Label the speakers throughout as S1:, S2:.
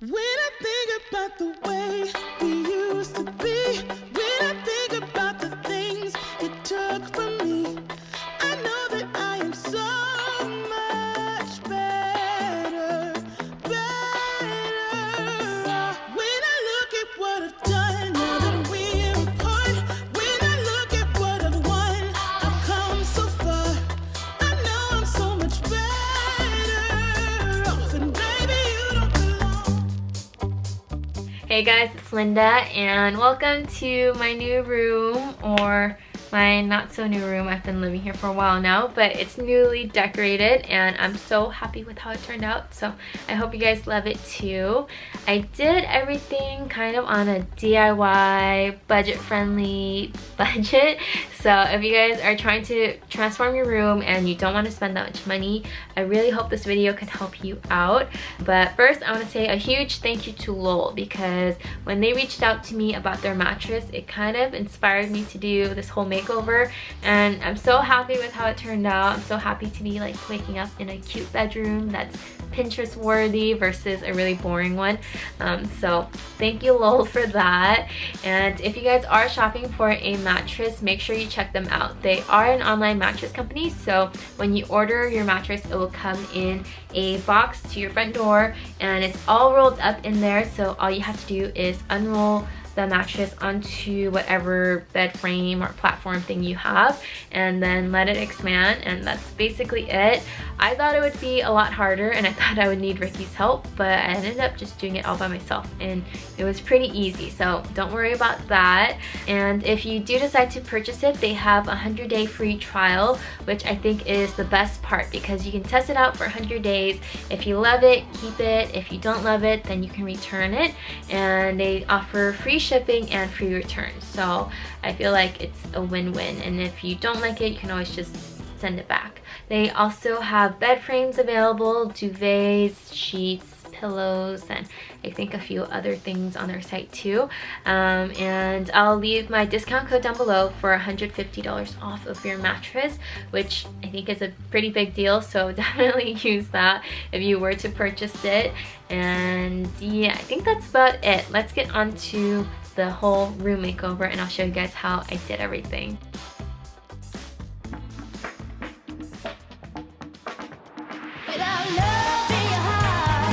S1: When I think about the way we used to be, when I think about the things you took from me, I know that I am so much better, better. When I look at what I've done, now that we're apart, when I look at what I've won, I've come so far. I know I'm so much better off, and baby, you don't belong.
S2: Hey guys, it's Linda and welcome to my new room, or my not so new room. I've been living here for a while now, but it's newly decorated and I'm so happy with how it turned out, so I hope you guys love it too. I did everything kind of on a DIY budget friendly budget, so if you guys are trying to transform your room and you don't want to spend that much money, I really hope this video can help you out. But first I want to say a huge thank you to Lull, because when they reached out to me about their mattress, it kind of inspired me to do this whole makeover, and I'm so happy with how it turned out. I'm so happy to be like waking up in a cute bedroom that's Pinterest worthy versus a really boring one. So thank you Lull for that. And if you guys are shopping for a mattress, make sure you check them out. They are an online mattress company, so when you order your mattress, it will come in a box to your front door and it's all rolled up in there, so all you have to do is unroll the mattress onto whatever bed frame or platform thing you have and then let it expand, and that's basically it. I thought it would be a lot harder and I thought I would need Ricky's help, but I ended up just doing it all by myself and it was pretty easy, so don't worry about that. And if you do decide to purchase it, they have a 100-day free trial, which I think is the best part because you can test it out for 100 days. If you love it, keep it. If you don't love it, then you can return it, and they offer free shipping and free returns, so I feel like it's a win-win. And if you don't like it, you can always just send it back. They also have bed frames available, duvets, sheets, pillows, and I think a few other things on their site too. And I'll leave my discount code down below for $150 off of your mattress, which I think is a pretty big deal, so definitely use that if you were to purchase it. And yeah, I think that's about it. Let's get on to the whole room makeover and I'll show you guys how I did everything.
S3: Without love in your heart,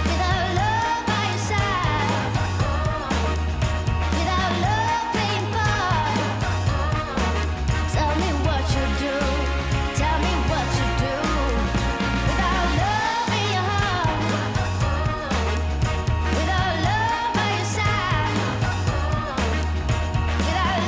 S3: without love by your side, without love playing part, tell me what you do, tell me what you do. Without love in your heart, without love by your side, without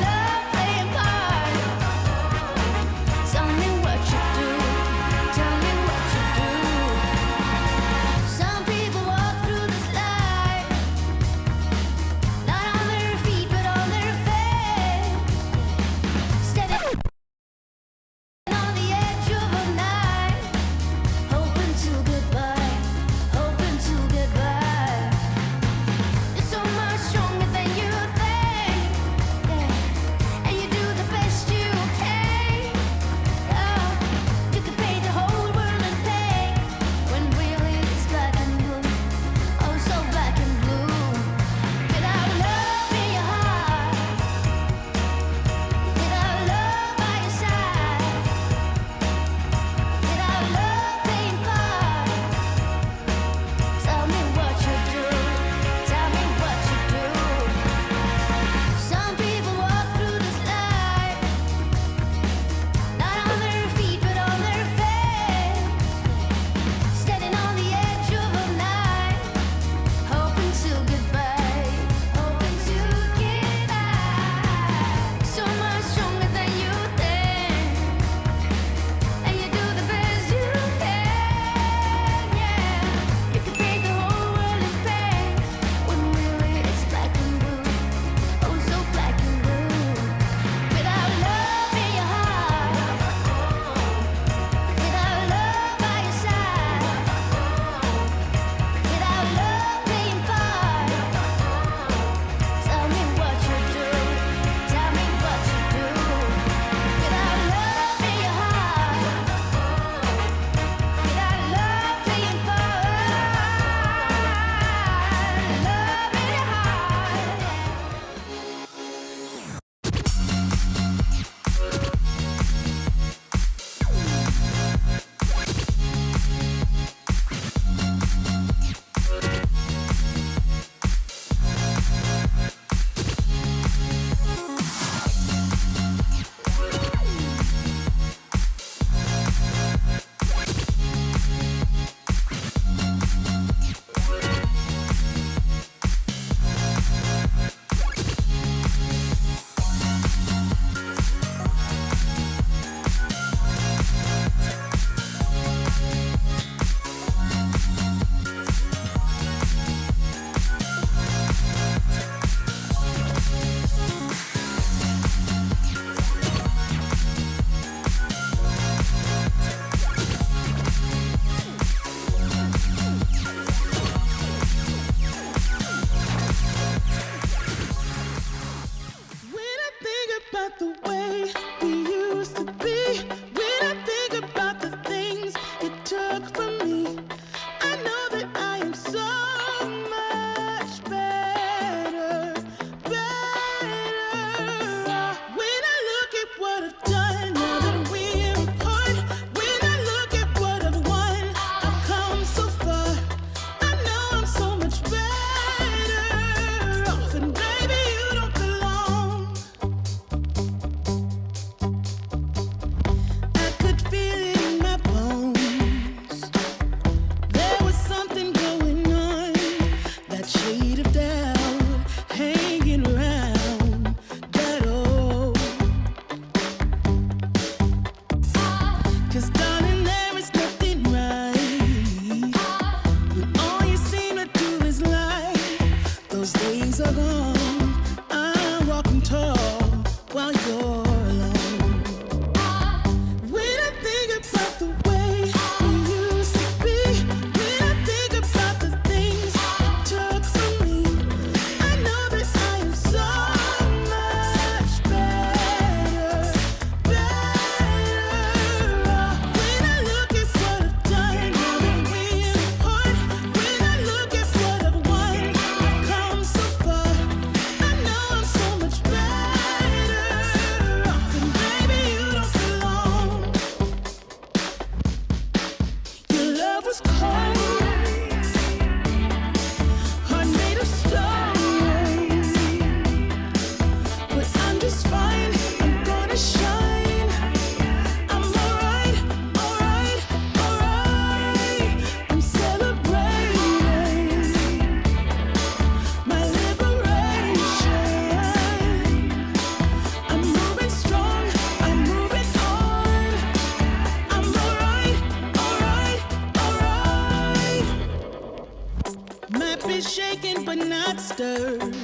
S1: be shaken but not stirred.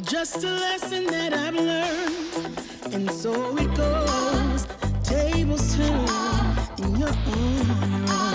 S1: Just a lesson that I've learned, and so it goes. Tables turn, and you're on your own.